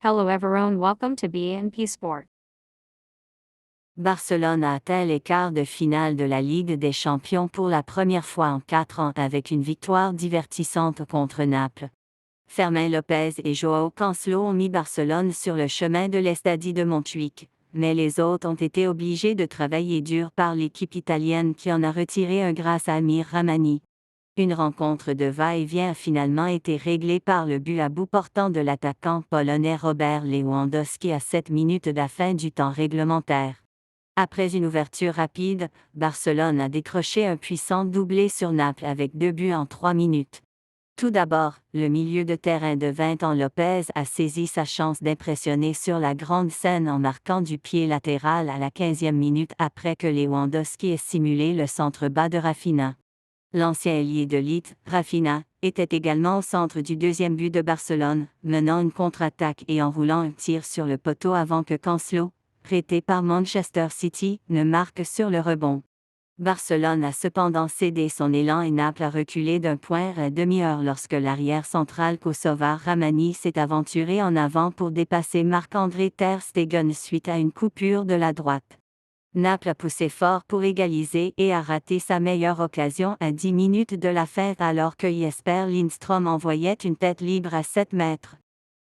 Hello everyone, welcome to BNP Sport. Barcelone a atteint les quarts de finale de la Ligue des Champions pour la première fois en 4 ans avec une victoire divertissante contre Naples. Fermín López et Joao Cancelo ont mis Barcelone sur le chemin de l'Estadi de Montjuïc, mais les autres ont été obligés de travailler dur par l'équipe italienne qui en a retiré un grâce à Amir Rrahmani. Une rencontre de va-et-vient a finalement été réglée par le but à bout portant de l'attaquant polonais Robert Lewandowski à 7 minutes de la fin du temps réglementaire. Après une ouverture rapide, Barcelone a décroché un puissant doublé sur Naples avec 2 buts en 3 minutes. Tout d'abord, le milieu de terrain de 20 ans Lopez a saisi sa chance d'impressionner sur la grande scène en marquant du pied latéral à la 15e minute après que Lewandowski ait simulé le centre bas de Rafinha. L'ancien ailier de Leeds, Rafinha, était également au centre du deuxième but de Barcelone, menant une contre-attaque et enroulant un tir sur le poteau avant que Cancelo, prêté par Manchester City, ne marque sur le rebond. Barcelone a cependant cédé son élan et Naples a reculé d'un point à demi-heure lorsque l'arrière central kosovar Rrahmani s'est aventuré en avant pour dépasser Marc-André ter Stegen suite à une coupure de la droite. Naples a poussé fort pour égaliser et a raté sa meilleure occasion à 10 minutes de la fin alors que Jesper Lindström envoyait une tête libre à 7 mètres.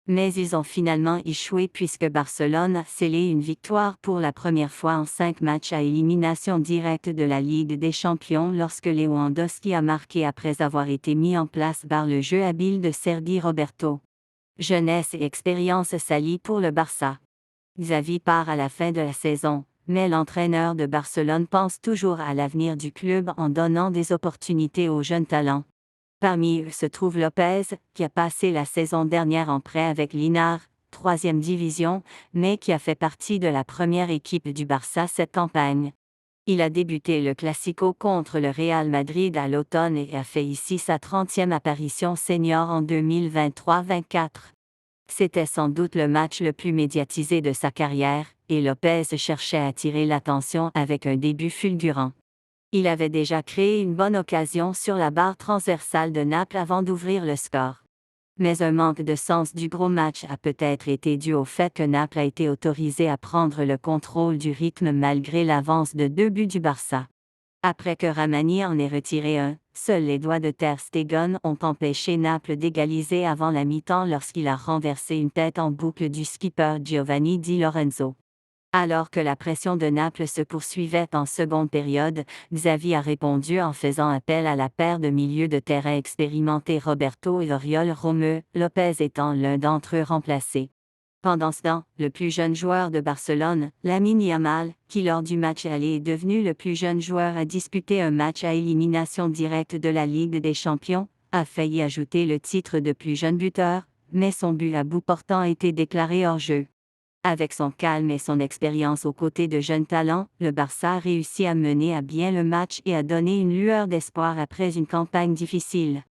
Mais ils ont finalement échoué puisque Barcelone a scellé une victoire pour la première fois en 5 matchs à élimination directe de la Ligue des Champions lorsque Lewandowski a marqué après avoir été mis en place par le jeu habile de Sergi Roberto. Jeunesse et expérience s'allient pour le Barça. Xavi part à la fin de la saison, mais l'entraîneur de Barcelone pense toujours à l'avenir du club en donnant des opportunités aux jeunes talents. Parmi eux se trouve Lopez, qui a passé la saison dernière en prêt avec l'Inar, 3e division, mais qui a fait partie de la première équipe du Barça cette campagne. Il a débuté le Classico contre le Real Madrid à l'automne et a fait ici sa 30e apparition senior en 2023-24. C'était sans doute le match le plus médiatisé de sa carrière, et Lopez cherchait à attirer l'attention avec un début fulgurant. Il avait déjà créé une bonne occasion sur la barre transversale de Naples avant d'ouvrir le score. Mais un manque de sens du gros match a peut-être été dû au fait que Naples a été autorisé à prendre le contrôle du rythme malgré l'avance de 2 buts du Barça. Après que Rrahmani en ait retiré un, seuls les doigts de ter Stegen ont empêché Naples d'égaliser avant la mi-temps lorsqu'il a renversé une tête en boucle du skipper Giovanni Di Lorenzo. Alors que la pression de Naples se poursuivait en seconde période, Xavi a répondu en faisant appel à la paire de milieux de terrain expérimentés Roberto et Oriol Romeu, Lopez étant l'un d'entre eux remplacé. Pendant ce temps, le plus jeune joueur de Barcelone, Lamine Yamal, qui lors du match aller est devenu le plus jeune joueur à disputer un match à élimination directe de la Ligue des Champions, a failli ajouter le titre de plus jeune buteur, mais son but à bout portant a été déclaré hors jeu. Avec son calme et son expérience aux côtés de jeunes talents, le Barça a réussi à mener à bien le match et à donner une lueur d'espoir après une campagne difficile.